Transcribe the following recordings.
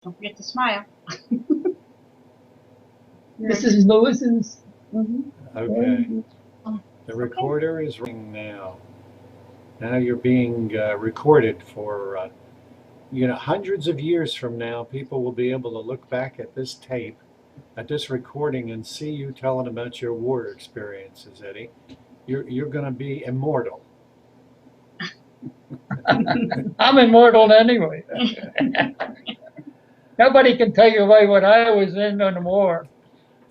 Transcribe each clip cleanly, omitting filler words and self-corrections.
Don't forget to smile. This is Lewis's. Okay. The recorder is ringing now. Now you're being recorded for, hundreds of years from now, people will be able to look back at this tape, at this recording, and see you telling about your war experiences, Eddie. You're going to be immortal. I'm immortal anyway. Nobody can take away what I was in the war.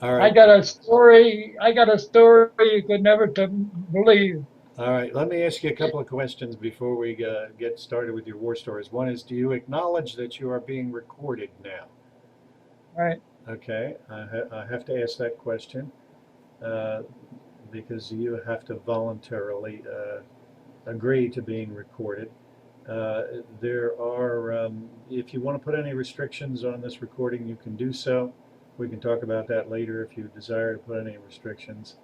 All right. I got a story you could never believe. All right. Let me ask you a couple of questions before we get started with your war stories. One is, do you acknowledge that you are being recorded now? Right. Okay. I have to ask that question because you have to voluntarily agree to being recorded. There are, if you want to put any restrictions on this recording, you can do so. We can talk about that later if you desire to put any restrictions.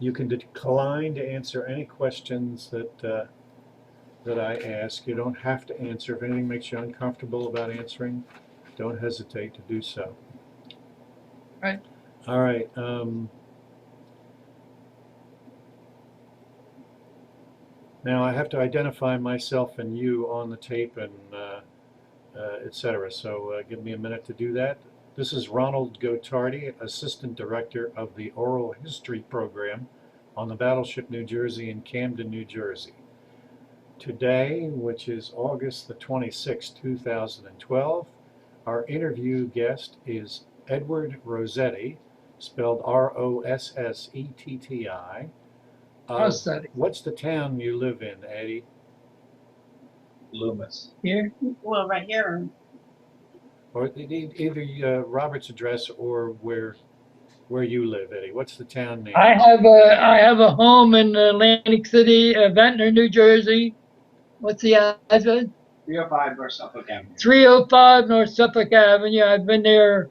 You can decline to answer any questions that I ask. You don't have to answer. If anything makes you uncomfortable about answering, don't hesitate to do so. Right. All right. Now I have to identify myself and you on the tape and etc. So give me a minute to do that. This is Ronald Gotardi, Assistant Director of the Oral History Program on the Battleship New Jersey in Camden, New Jersey. Today, which is August the 26th, 2012, our interview guest is Edward Rossetti, spelled Rossetti. Rossetti. What's the town you live in, Eddie? Loomis. Here. Well, right here. Or either Robert's address or where you live, Eddie. What's the town name? I have a home in Atlantic City, Ventnor, New Jersey. What's the address? 305 North Suffolk Avenue. 305 North Suffolk Avenue. I've been there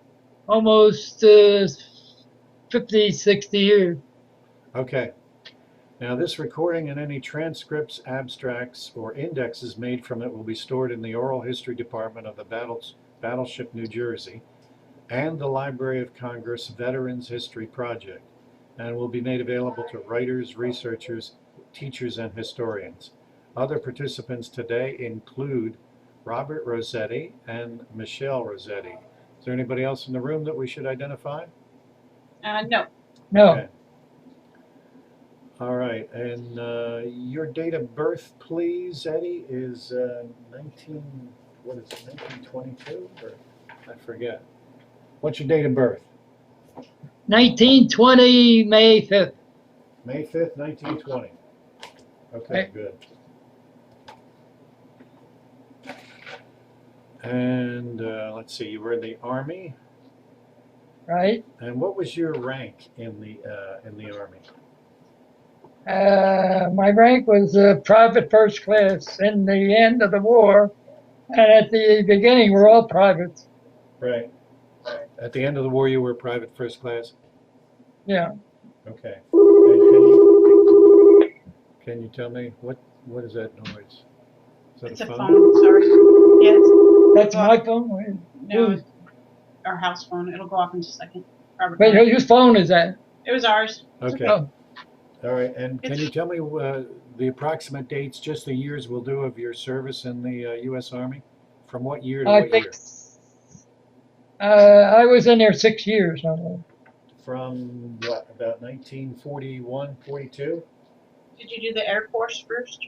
almost 50, 60 years. Okay. Now this recording and any transcripts, abstracts, or indexes made from it will be stored in the Oral History Department of the Battleship New Jersey and the Library of Congress Veterans History Project, and will be made available to writers, researchers, teachers, and historians. Other participants today include Robert Rossetti and Michelle Rossetti. Is there anybody else in the room that we should identify? No. No. Okay. All right, and your date of birth, please, Eddie, is 1922? Or I forget. What's your date of birth? 1920, May 5th. May 5th, 1920. Okay, good. And let's see, you were in the Army, Right. and what was your rank in the Army? My rank was private first class. In the end of the war, and at the beginning, we're all privates. Right. At the end of the war, you were private first class? Yeah. Okay. And can you tell me what is that noise? Is that It's a phone. Sorry. Yes. That's my phone? No, it's our house phone. It'll go off in just a second. Robert. Wait, whose phone is that? It was ours. Okay. Oh. All right. And can you tell me the approximate dates, just the years will do, of your service in the U.S. Army? From what year to what year? I was in there 6 years. From what, about 1941, 42? Did you do the Air Force first?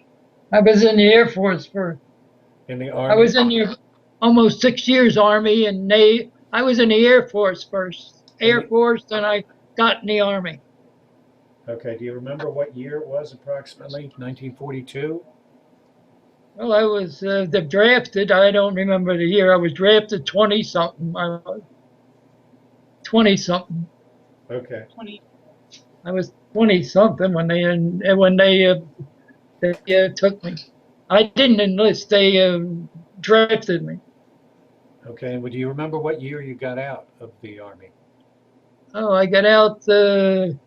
I was in the Air Force first. In the Army? I was in the almost 6 years Army and Navy. I was in the Air Force first. Air Force, then I got in the Army. Okay. Do you remember what year it was approximately? 1942? Well, I was drafted. I don't remember the year. I was drafted 20-something. 20-something. Okay. 20. I was 20-something when they took me. I didn't enlist. They drafted me. Okay. And do you remember what year you got out of the Army? Oh, I got out a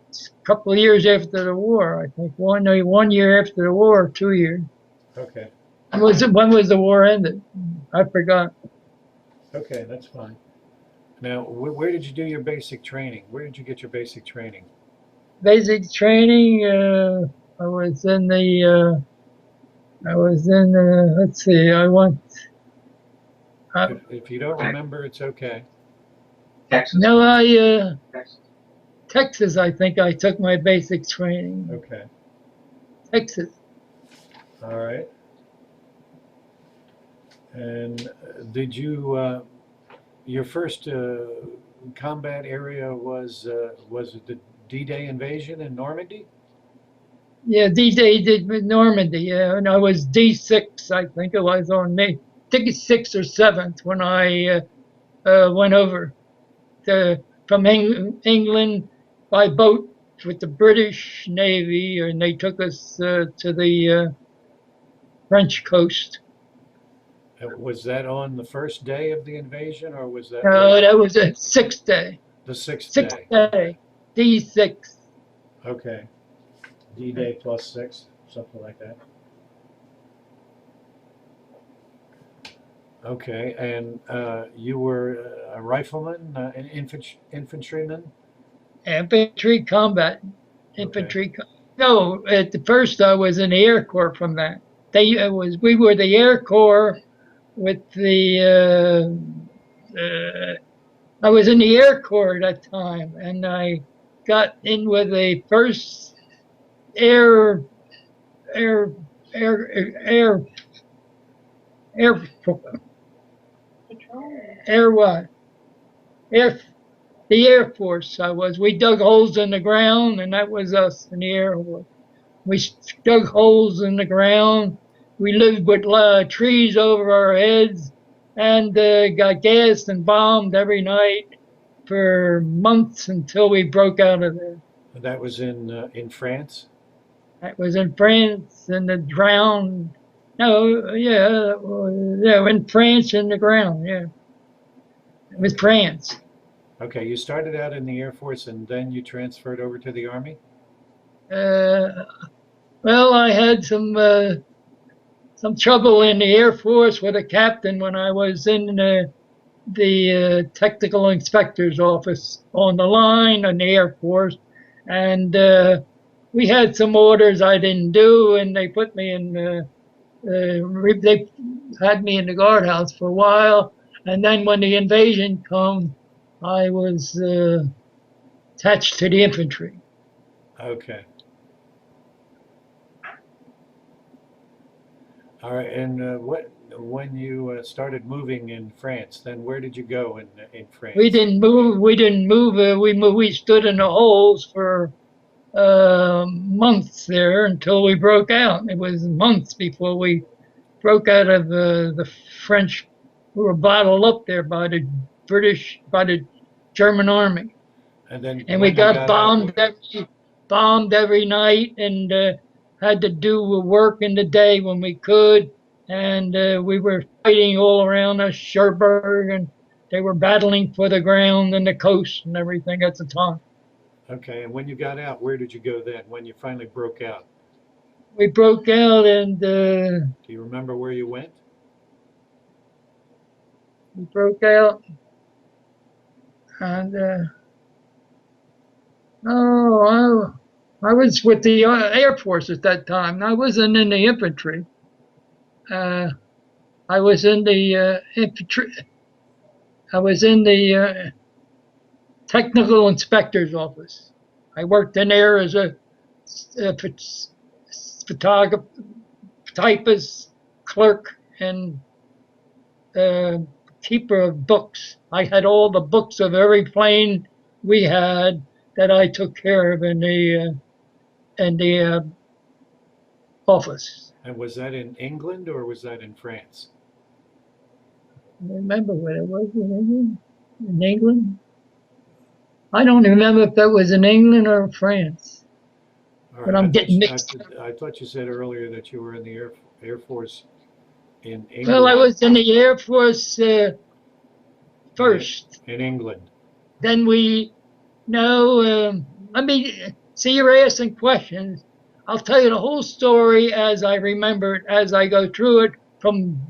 couple of years after the war. I think 1 year after the war, 2 years. Okay. When was the war ended? I forgot. Okay, that's fine. Now, where did you do your basic training? Where did you get your basic training? Basic training. I was in the. I was in. Let's see. I went. If you don't remember, it's okay. Texas. No, Texas. Texas. I think I took my basic training. Okay. Texas. All right. And did you, your first combat area was it the D-Day invasion in Normandy? Yeah, D-Day did with Normandy. Yeah, and I was D6. I think it was on me. I think it's 6th or 7th when I went over from England by boat with the British Navy, and they took us to the French coast. Was that on the first day of the invasion, or was that later? That was a 6th day. The sixth Sixth day? day. D6. Okay. D-Day plus 6, something like that. Okay, and you were a rifleman, an infantryman? Infantry combat. Infantry. No, at the first I was in the Air Corps from that. We were the Air Corps with I was in the Air Corps at that time, and I got in with the first air air air air air Patrol. air what air the Air Force. We dug holes in the ground, and that was us in the Air Force. We dug holes in the ground. We lived with trees over our heads, and got gassed and bombed every night for months until we broke out of there. That was in France? That was in France, and the drowned. No, yeah, in France in the ground. Yeah, it was France. Okay, you started out in the Air Force and then you transferred over to the Army? Well, I had some trouble in the Air Force with a captain when I was in the technical inspector's office on the line in the Air Force, and we had some orders I didn't do, and they put me in. They had me in the guardhouse for a while, and then when the invasion come, I was attached to the infantry. Okay. All right, and when you started moving in France, then where did you go in France? We didn't move. We didn't move. We stood in the holes for months there until we broke out. It was months before we broke out of the French. We were bottled up there by the by the German army, And then and we when you got got out, bombed every night, and had to do work in the day when we could. And we were fighting all around us, Cherbourg, and they were battling for the ground and the coast and everything at the time. okay, and when you got out, where did you go then? When you finally broke out? We broke out, and Do you remember where you went? we broke out, and oh, I was with the Air Force at that time. I wasn't in the infantry. I was in the infantry. I was in the technical inspector's office. I worked in there as a photographer, typist, clerk, and keeper of books. I had all the books of every plane we had that I took care of in the office. And was that in England or was that in France? I don't remember what it was in England. In England? I don't remember if that was in England or France. All But right, I'm getting mixed. I thought you said earlier that you were in the Air Force in England. Well, I was in the Air Force first. In England. Then let me see, you're asking questions. I'll tell you the whole story as I remember it, as I go through it from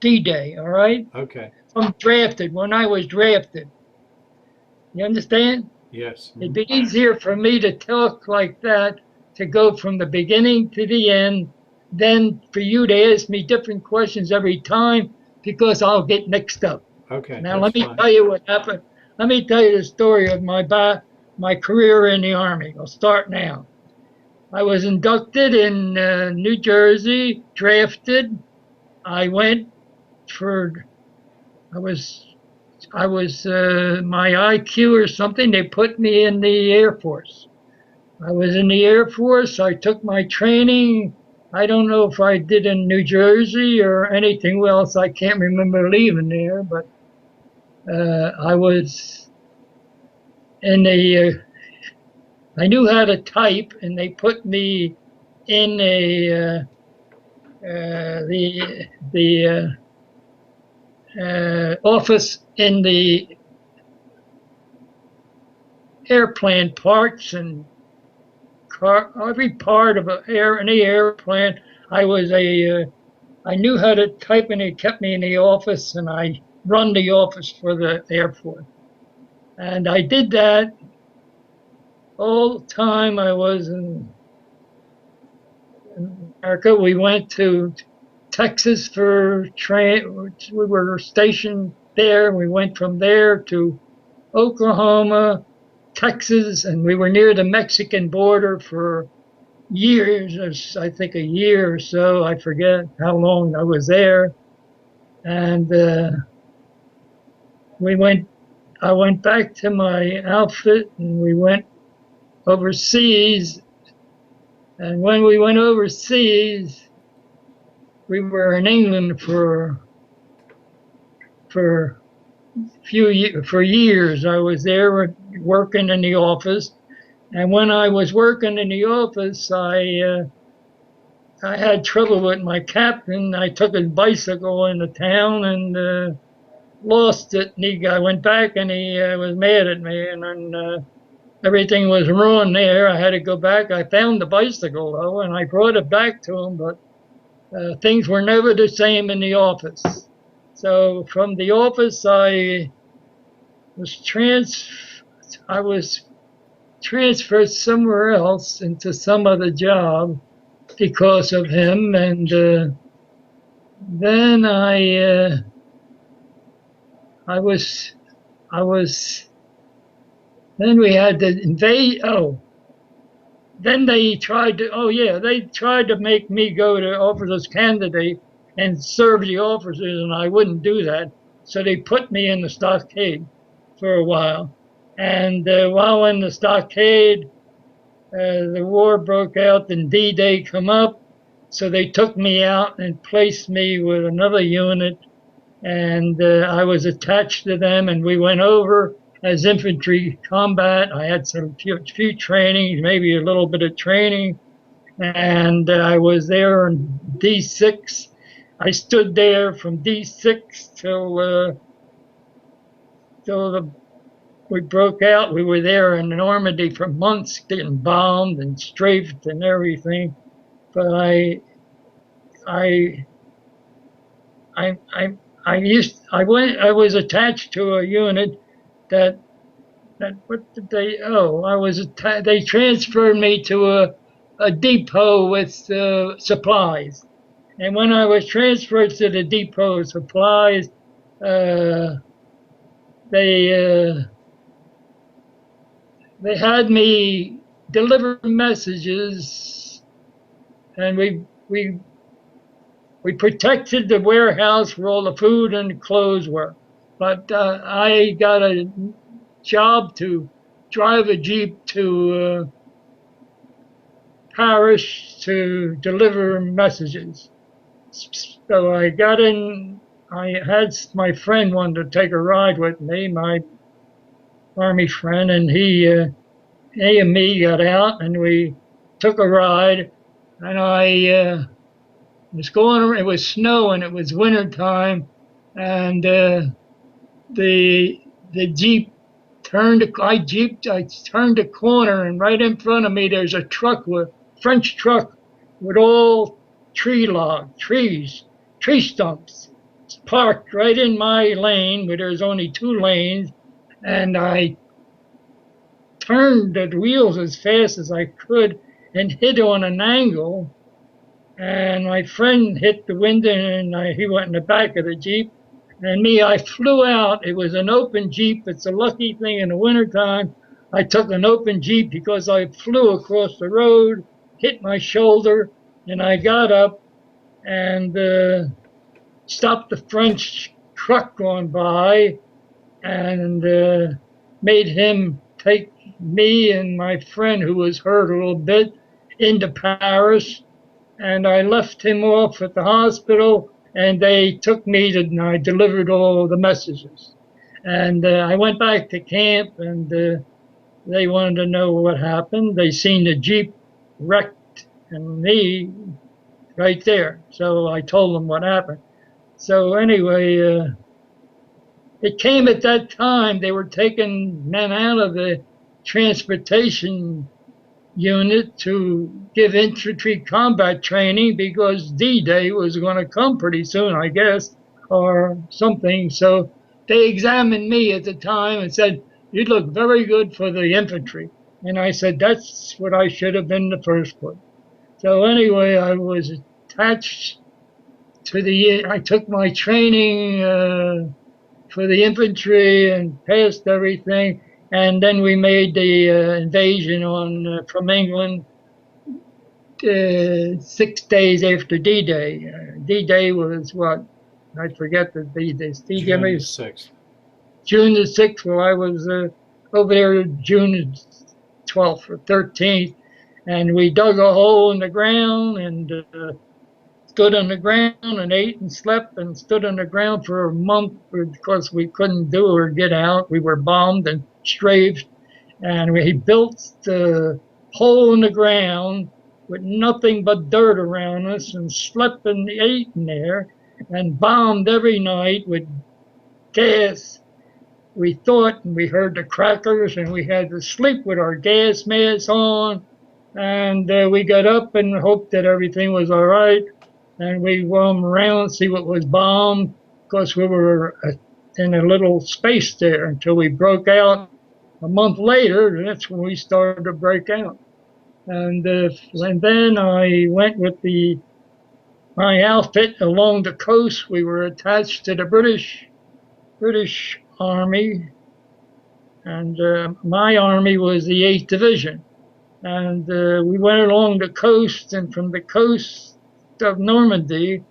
D-Day, all right? Okay. from drafted, when I was drafted. You understand? Yes. It'd be easier for me to talk like that, to go from the beginning to the end, than for you to ask me different questions every time because I'll get mixed up. Okay, Now, that's let me fine. tell you what happened. Let me tell you the story of my career in the Army. I'll start now. I was inducted in New Jersey, drafted. I went for, I was, my IQ or something, they put me in the Air Force. I was in the Air Force. I took my training. I don't know if I did in New Jersey or anything else. I can't remember leaving there, but I was in the, I knew how to type, and they put me in the office in the airplane parts and every part of any airplane. I knew how to type, and it kept me in the office, and I run the office for the Air Force. And I did that all the time I was in America. We went to Texas for train. We were stationed there. We went from there to Oklahoma, Texas, and we were near the Mexican border for years, I think a year or so. I forget how long I was there. And I went back to my outfit, and we went overseas. And when we went overseas, we were in England for for years. I was there working in the office, and when I was working in the office, I had trouble with my captain. I took his bicycle into town and lost it. And I went back, and he was mad at me, and then everything was ruined there. I had to go back. I found the bicycle though, and I brought it back to him, but things were never the same in the office. So from the office, was trans I was transferred somewhere else into some other job because of him, and then I was I was then we had to invade. Oh, then they tried to. Oh yeah, they tried to make me go to officers candidate and serve the officers, and I wouldn't do that. So they put me in the stockade for a while, and while in the stockade, the war broke out and D-Day come up, so they took me out and placed me with another unit, and I was attached to them, and we went over as infantry combat. I had some few trainings, maybe a little bit of training, and I was there in D6. I stood there from D6 till we broke out. We were there in Normandy for months, getting bombed and strafed and everything. But I, I, I, I was attached to a unit that, what did they, oh, they transferred me to a depot with supplies. And when I was transferred to the depot of supplies, uh, they, uh, they had me deliver messages, and we protected the warehouse where all the food and clothes were. But I got a job to drive a Jeep to Paris to deliver messages. So I got in. I had my friend wanted to take a ride with me, my Army friend, and he and me got out, and we took a ride. And I was going. It was snow, and it was winter time, and the Jeep I turned a corner, and right in front of me there's a French truck with all tree stumps. parked right in my lane where there's only 2 lanes, and I turned the wheels as fast as I could and hit on an angle. And my friend hit the window, and he went in the back of the Jeep. And me, I flew out. It was an open Jeep. It's a lucky thing in the wintertime. I took an open Jeep because I flew across the road, hit my shoulder, and I got up and stopped the French truck going by and made him take me and my friend, who was hurt a little bit, into Paris. And I left him off at the hospital, and they took me to, and I delivered all the messages. And I went back to camp, and they wanted to know what happened. They seen the Jeep wrecked and me right there. So I told them what happened. So anyway, it came at that time they were taking men out of the transportation unit to give infantry combat training because D-Day was going to come pretty soon, I guess, or something. So they examined me at the time and said, "You look very good for the infantry." And I said, "That's what I should have been in the first place." So anyway, I was attached to I took my training for the infantry and passed everything. And then we made the invasion from England 6 days after D-Day. D-Day was what? I forget the D-Day. June the 6th. June the 6th. Well, I was over there June 12th or 13th. And we dug a hole in the ground and stood on the ground and ate and slept and stood on the ground for a month because we couldn't do or get out. We were bombed and strafed, and we built the hole in the ground with nothing but dirt around us and slept and ate in there and bombed every night with gas. We thought, and we heard the crackers, and we had to sleep with our gas masks on, and we got up and hoped that everything was all right. And we roamed around, see what was bombed, because we were in a little space there until we broke out a month later. That's when we started to break out. And then I went with my outfit along the coast. We were attached to the British Army, and my army was the 8th Division. And we went along the coast, and from the coast of Normandy,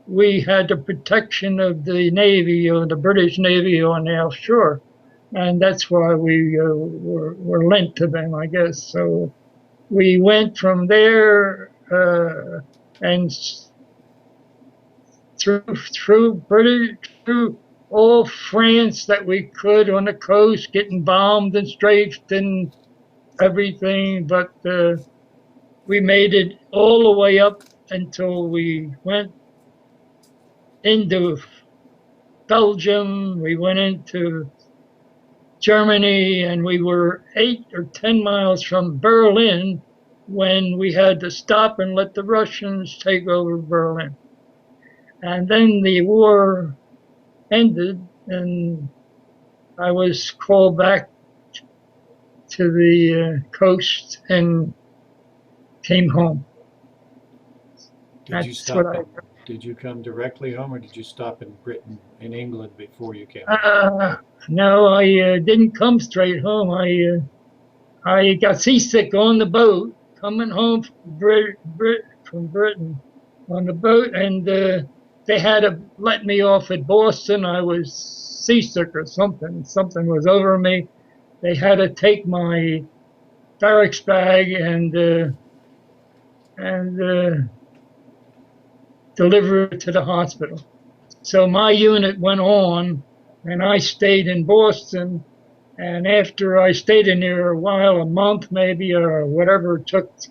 we had the protection of the Navy, or the British Navy, on the offshore, and that's why we were linked to them, I guess. So we went from there and through all France that we could on the coast, getting bombed and strafed and everything, but we made it all the way up until we went into Belgium, we went into Germany, and we were 8 or 10 miles from Berlin when we had to stop and let the Russians take over Berlin. And then the war ended, and I was called back to the coast and came home. Did you come directly home, or did you stop in Britain, in England, before you came home? No, I didn't come straight home. I got seasick on the boat coming home from Britain on the boat, and they had to let me off at Boston. I was seasick or something. Something was over me. They had to take my barracks bag and deliver it to the hospital. So my unit went on, and I stayed in Boston. And after I stayed in there a while, a month maybe, or whatever it took to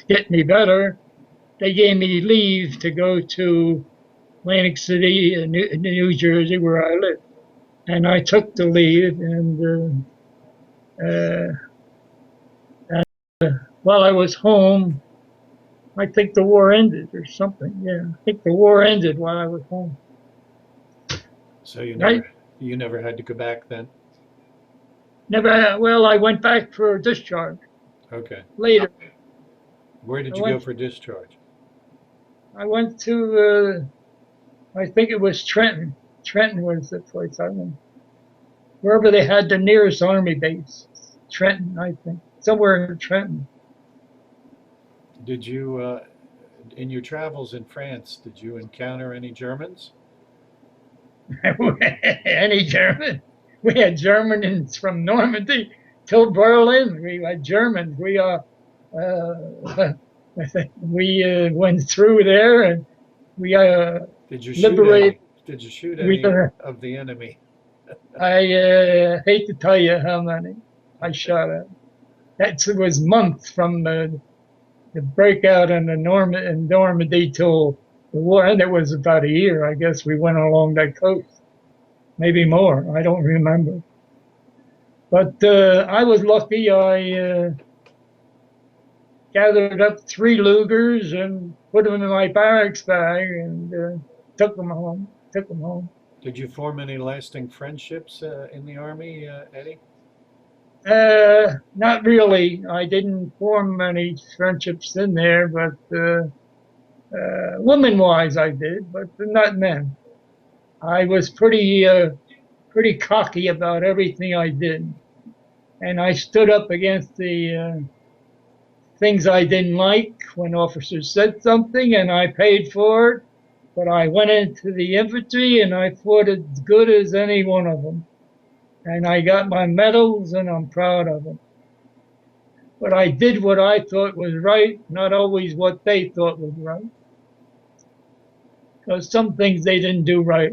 get me better, they gave me leave to go to Atlantic City, New Jersey, where I live. And I took the leave, and while I was home, I think the war ended or something. Yeah, I think the war ended while I was home. So you Right? never had to go back then? Never. Well, I went back for discharge Okay. later. Where I did you go went. for discharge? I went to. I think it was Trenton. Trenton was the place I went. Wherever they had the nearest army base. Trenton, I think. Somewhere in Trenton. Did you, in your travels in France, did you encounter any Germans? Any German. We had Germans from Normandy till Berlin. We had Germans. Uh, we went through there and we Did you shoot liberated. any? Did you shoot We any of the enemy? I hate to tell you how many I shot at. That was months from the breakout in in Normandy till the war, and it was about a year. I guess we went along that coast, maybe more. I don't remember. But I was lucky. I gathered up 3 Lugers and put them in my barracks bag and took them home. Took them home. Did you form any lasting friendships in the army, Eddie? Not really. I didn't form many friendships in there, but women-wise, I did, but not men. I was pretty cocky about everything I did, and I stood up against the things I didn't like when officers said something, and I paid for it. But I went into the infantry and I fought as good as any one of them, and I got my medals, and I'm proud of them. But I did what I thought was right, not always what they thought was right. Because some things they didn't do right.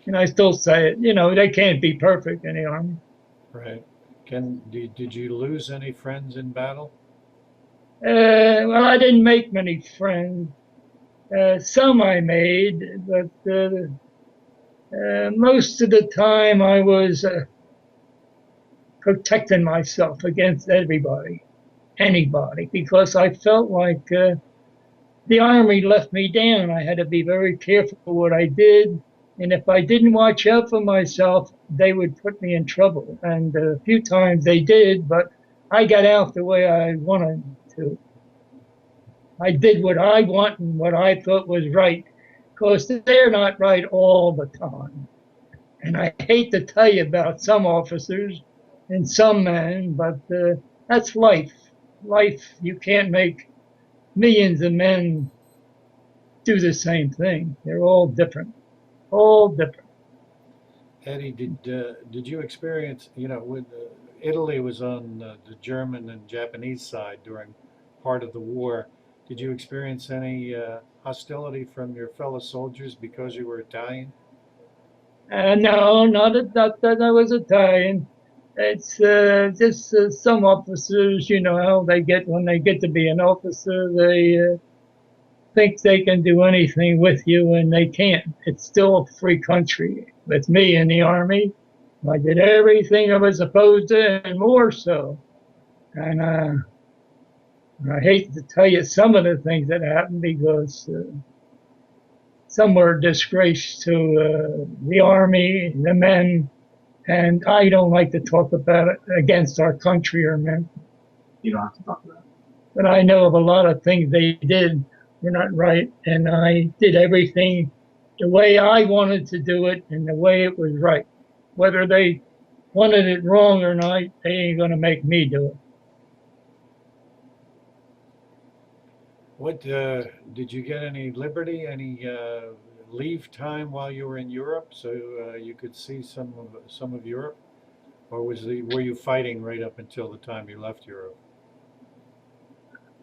And I still say it, they can't be perfect in the army. Right. Did you lose any friends in battle? Well, I didn't make many friends. Some I made, but most of the time I was protecting myself against anybody, because I felt like the army left me down. I had to be very careful what I did. And if I didn't watch out for myself, they would put me in trouble. And a few times they did, but I got out the way I wanted to. I did what I want and what I thought was right, because they're not right all the time. And I hate to tell you about some officers and some men, but that's life. Life, you can't make millions of men do the same thing. They're all different, all different. Eddie, did you experience, when Italy was on the German and Japanese side during part of the war, did you experience any hostility from your fellow soldiers because you were Italian? No, not that I was Italian. It's just some officers, how they get when they get to be an officer, they think they can do anything with you, and they can't. It's still a free country. With me in the army, I did everything I was supposed to, and more so. And I hate to tell you some of the things that happened, because some were a disgrace to the army, the men, and I don't like to talk about it against our country or men. You don't have to talk about it. But I know of a lot of things they did were not right, and I did everything the way I wanted to do it and the way it was right. Whether they wanted it wrong or not, they ain't going to make me do it. What did you get any liberty, any leave time while you were in Europe, so you could see some of Europe, or were you fighting right up until the time you left Europe?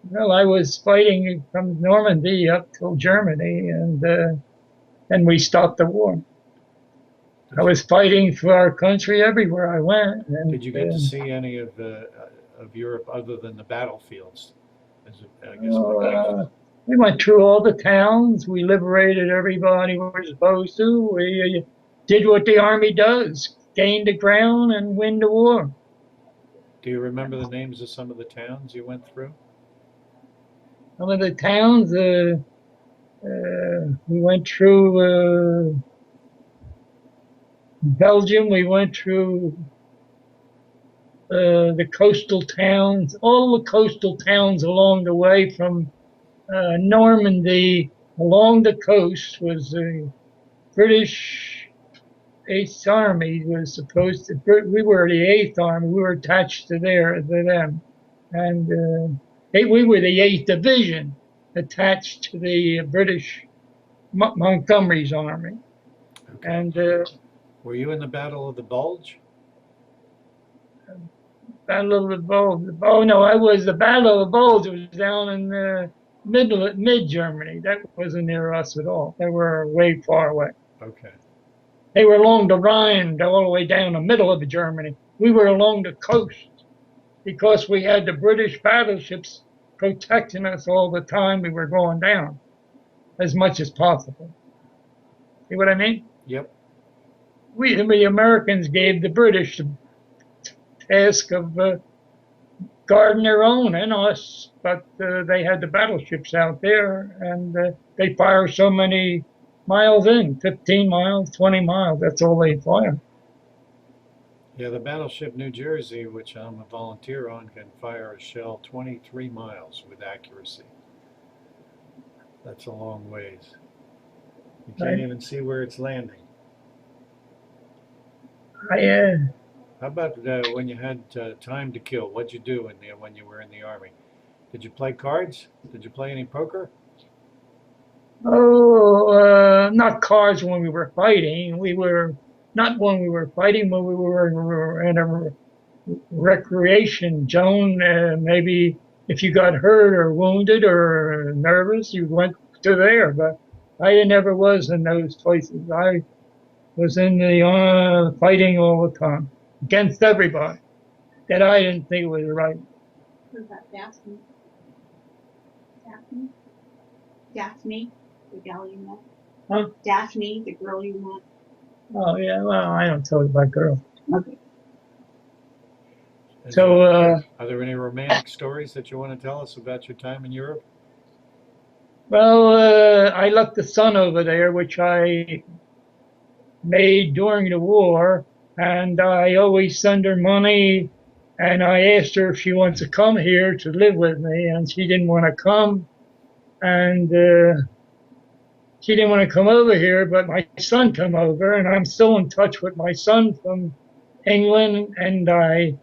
Well, I was fighting from Normandy up till Germany, and then we stopped the war. I Did you was fighting for our country everywhere I went, did and you get to see any of Europe other than the battlefields? I guess my question. we went through all the towns. We liberated everybody we were supposed to. We did what the army does: gain the ground and win the war. Do you remember the names of some of the towns you went through? Some of the towns we went through. Belgium, we went through the coastal towns, all the coastal towns along the way from Normandy along the coast was the British Eighth Army was supposed to. We were the Eighth Army. We were attached to them, and we were the Eighth Division attached to the British Montgomery's army. Okay. And Were you in the Battle of the Bulge? Battle of the Bulge. Oh no, I was the Battle of the Bulge. It was down in mid Germany. That wasn't near us at all. They were way far away. Okay. They were along the Rhine, all the way down the middle of Germany. We were along the coast because we had the British battleships protecting us all the time we were going down as much as possible. See what I mean? Yep. The Americans gave the British the task of guarding their own and us, but they had the battleships out there, and they fire so many miles in, 15 miles, 20 miles, that's all they fire. Yeah, the battleship New Jersey, which I'm a volunteer on, can fire a shell 23 miles with accuracy. That's a long ways. You can't even see where it's landing. How about when you had time to kill? What'd you do when you were in the Army? Did you play cards? Did you play any poker? Not cards when we were fighting. Not when we were fighting, when we were in a recreation zone. Maybe if you got hurt or wounded or nervous, you went to there. But I never was in those places. I was in the fighting all the time against everybody that I didn't think was right. What about Daphne? Daphne, the gal you met. Huh? Daphne, the girl you met. Oh yeah, well I don't tell you about girls. Okay. So are there any romantic stories that you want to tell us about your time in Europe? Well, I left the son over there, which I made during the war, and I always send her money, and I asked her if she wants to come here to live with me, and she didn't want to come, and she didn't want to come over here, but my son come over, and I'm still in touch with my son from England, and I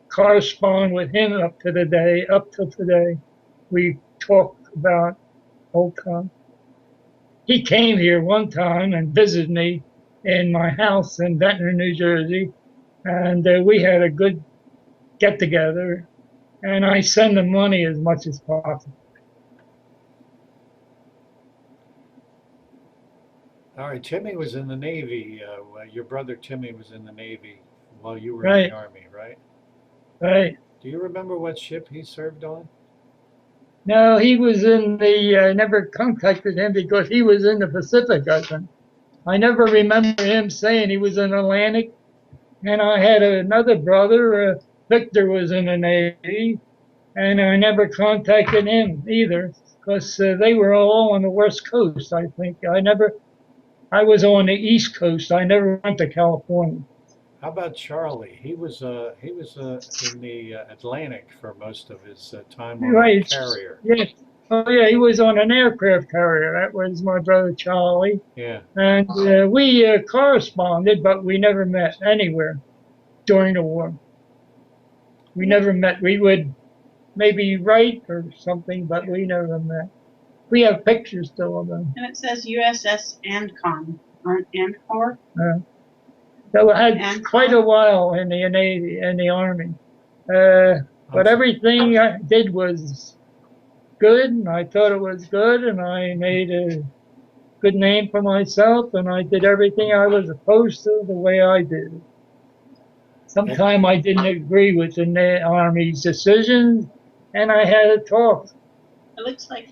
correspond with him up till today. We talk about old times. He came here one time and visited me in my house in Ventnor, New Jersey, and we had a good get together, and I send him money as much as possible. All right, Timmy was in the Navy. Your brother Timmy was in the Navy while you were Right. in the Army, right? Right. Do you remember what ship he served on? No, he was in the, I never contacted him because he was in the Pacific, I think. I never remember him saying he was in Atlantic. And I had another brother, Victor was in the Navy, and I never contacted him either because they were all on the West Coast, I think. I was on the East Coast. I never went to California. How about Charlie? He was in the Atlantic for most of his time on Right. a carrier. Yes. Oh, yeah, he was on an aircraft carrier. That was my brother Charlie. Yeah. And we corresponded, but we never met anywhere during the war. We never met. We would maybe write or something, but we never met. We have pictures still of them. And it says USS Ancon, aren't Ancor? So I had quite a while in the Navy, in the Army. But everything I did was good, and I thought it was good, and I made a good name for myself, and I did everything I was supposed to the way I did it. Sometimes I didn't agree with the Army's decisions, and I had to talk. It looks like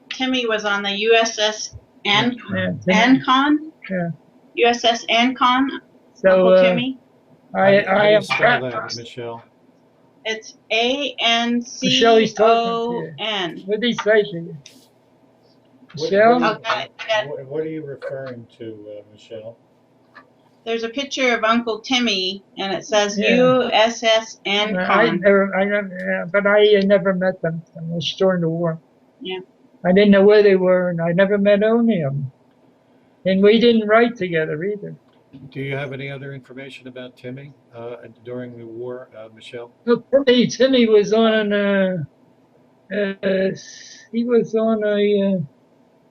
Timmy was on the USS Ancon. Yeah. USS Ancon. So Uncle Timmy. I am spell that, Michelle. It's ANCON. Michelle, he's talking to you. What did he say to you? Michelle? Oh, got it. What are you referring to, Michelle? There's a picture of Uncle Timmy, and it says Yeah. USS I Ancon. but I never met them unless during the war. Yeah. I didn't know where they were, and I never met any of them. And we didn't write together either. Do you have any other information about Timmy during the war, Michelle? Well, Timmy was on uh, he was on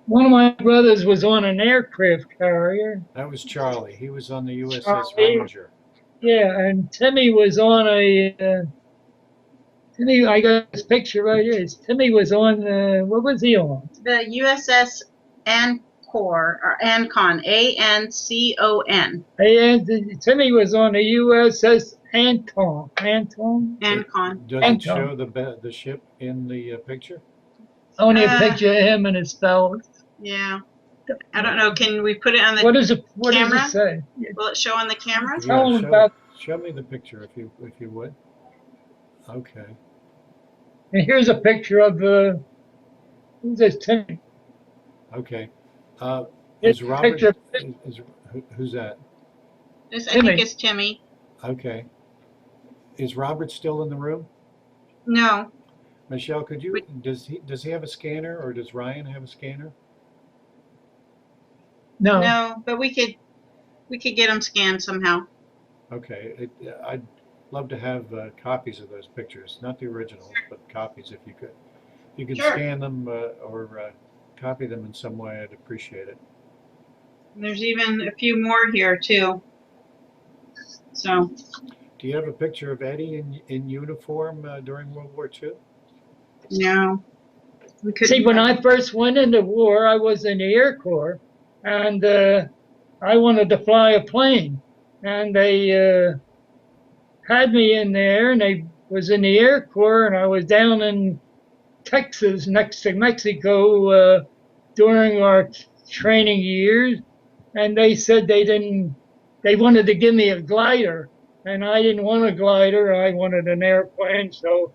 one of my brothers was on an aircraft carrier. That was Charlie. He was on the USS Charlie. Ranger. Yeah, and Timmy was on Timmy, I got his picture right here. Timmy was on, what was he on? The USS Ancor, or Ancon, Ancon. Timmy was on the USS Anton. Ancon. Does it Anton. show the ship in the picture? Only a picture of him and his spell. Yeah. I don't know. Can we put it on the What does it camera? say? Will it show on the camera? Tell him about. Show me the picture if you would. Okay. And here's a picture of who's this Timmy? Okay. Here's Is a Robert? picture. Who's that? I think it's Timmy. Okay. Is Robert still in the room? No. Michelle, could you? Does he have a scanner, or does Ryan have a scanner? No. No, but we could get them scanned somehow. Okay. I'd love to have copies of those pictures, not the originals, but copies if you could. If you could Sure. scan them or copy them in some way, I'd appreciate it. And there's even a few more here too. So. Do you have a picture of Eddie in uniform during World War II? No. We couldn't. See, when I first went into war, I was in the Air Corps, and I wanted to fly a plane, and they had me in there, and I was in the Air Corps, and I was down in Texas next to Mexico during our training years, and they said they wanted to give me a glider, and I didn't want a glider, I wanted an airplane, so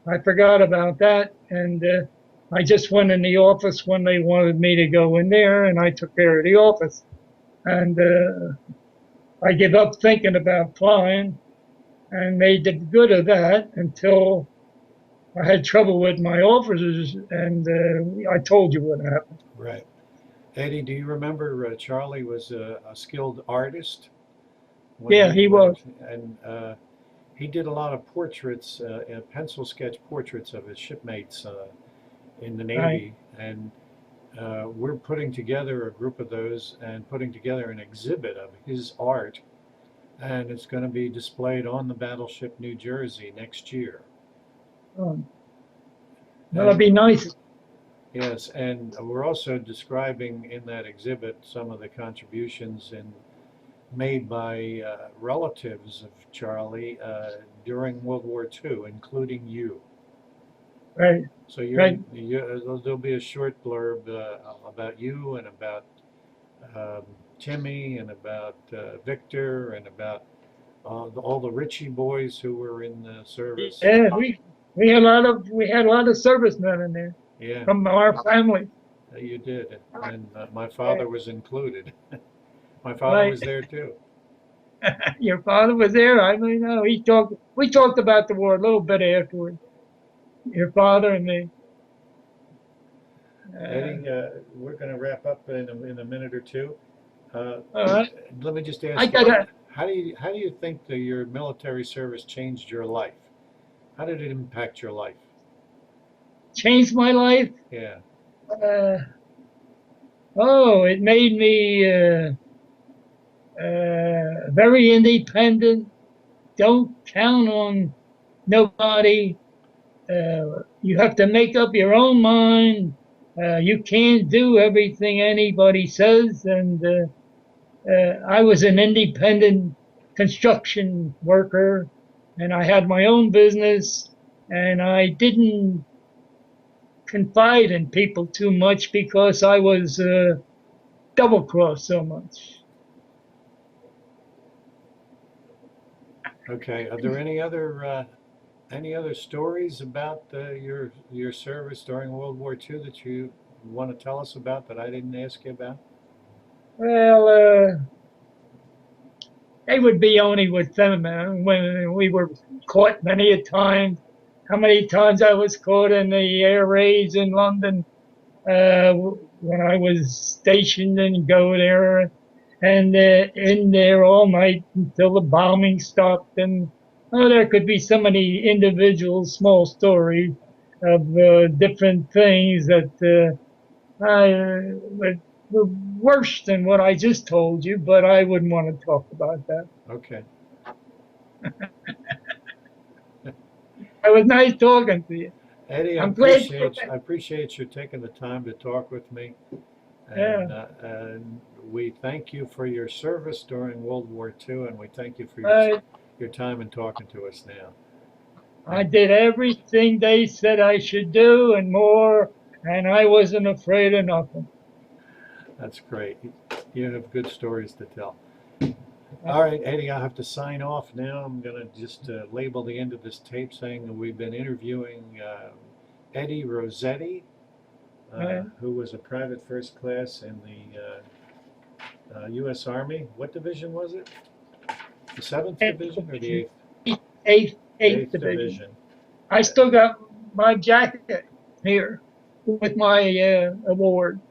I forgot about that, and I just went in the office when they wanted me to go in there, and I took care of the office. And I gave up thinking about flying and made the good of that until I had trouble with my officers, and I told you what happened. Right. Eddie, do you remember Charlie was a skilled artist? Yeah, he was. And he did a lot of portraits, pencil sketch portraits of his shipmates in the Navy. Right. And we're putting together a group of those and putting together an exhibit of his art. And it's going to be displayed on the battleship New Jersey next year. Oh, that'll be nice. Yes, and we're also describing in that exhibit some of the contributions made by relatives of Charlie during World War II, including you. Right. So there'll be a short blurb about you and about Timmy and about Victor and about all the Ritchie boys who were in the service. Yeah, we had a lot of servicemen in there. Yeah. From our family. You did, and my father was included. My father was there too. Your father was there. I mean, no, we talked about the war a little bit afterward. Your father and me. Eddie, we're going to wrap up in a minute or two. All right. Let me just ask you, how do you think that your military service changed your life? How did it impact your life? Changed my life? Yeah. It made me very independent. Don't count on nobody. You have to make up your own mind. You can't do everything anybody says. And I was an independent construction worker, and I had my own business, and I didn't confide in people too much because I was double-crossed so much. Okay. Are there any other stories about your service during World War II that you want to tell us about that I didn't ask you about? Well, they would be only with them when we were caught many a time. How many times I was caught in the air raids in London when I was stationed and go there and in there all night until the bombing stopped. And oh, there could be so many individual small stories of different things that were worse than what I just told you, but I wouldn't want to talk about that. Okay. It was nice talking to you. Eddie, I'm glad. I appreciate you taking the time to talk with me. Yeah. And we thank you for your service during World War II, and we thank you for your time and talking to us now. I did everything they said I should do and more, and I wasn't afraid of nothing. That's great. You have good stories to tell. All right, Eddie, I have to sign off now. I'm going to just label the end of this tape saying that we've been interviewing Eddie Rossetti, who was a private first class in the U.S. Army. What division was it? The 7th Division or the 8th? 8th Division. I still got my jacket here with my award.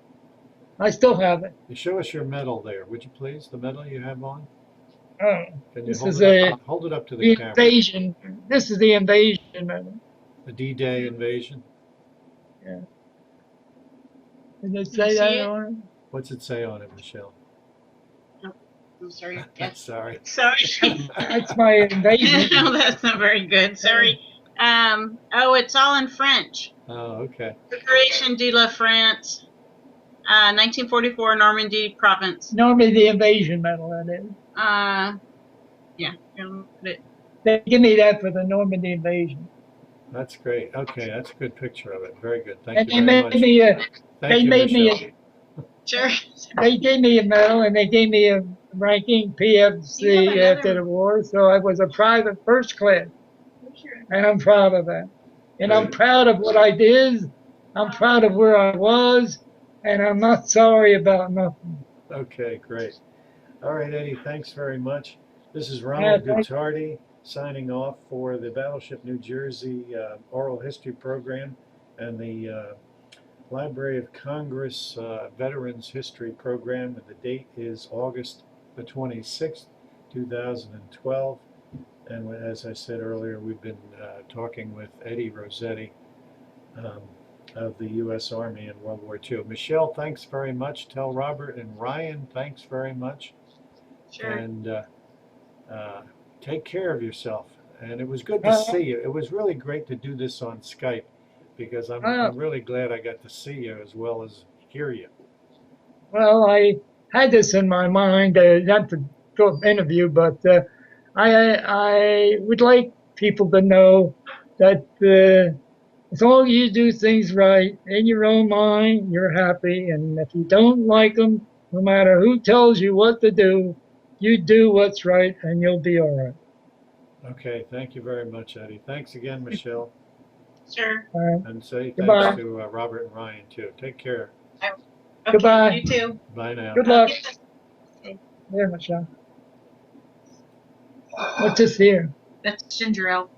I still have it. You show us your medal there, would you please? The medal you have on? Oh, Can you this hold is it up? Hold it up to the camera. invasion. This is the invasion medal. The D-Day invasion. Yeah. Did it say that on it? What's it say on it, Michelle? Oh, I'm sorry. Sorry. Sorry. That's my invasion. No, that's not very good. Sorry. Oh, it's all in French. Oh, okay. Liberation de la France, 1944, Normandy province. Normally the invasion medal, that is. Yeah. Put it. They give me that for the Normandy invasion. That's great. Okay, that's a good picture of it. Very good. And Thank they you very made much. me Thank you, Michelle. Sure. they gave me a medal and they gave me a ranking PFC after the war, so I was a private first class, and I'm proud of that. And I'm Great. proud of what I did. I'm proud of where I was, and I'm not sorry about nothing. Okay, great. All right, Eddie, thanks very much. This is Ronald Gutardi signing off for the Battleship New Jersey Oral History Program and the Library of Congress Veterans History Program. And the date is August the 26th, 2012. And as I said earlier, we've been talking with Eddie Rossetti of the U.S. Army in World War II. Michelle, thanks very much. Tell Robert and Ryan, thanks very much. Sure. And take care of yourself. And it was good to see you. It was really great to do this on Skype because I'm really glad I got to see you as well as hear you. Well, I had this in my mind, not to do an interview, but I would like people to know that as long as you do things right in your own mind, you're happy. And if you don't like them, no matter who tells you what to do, you do what's right and you'll be all right. Okay, thank you very much, Eddie. Thanks again, Michelle. Sure. And say Goodbye. thanks to Robert and Ryan, too. Take care. Okay, Goodbye. You too. Bye now. Good luck. Okay. There, Michelle. What's this here? That's ginger ale.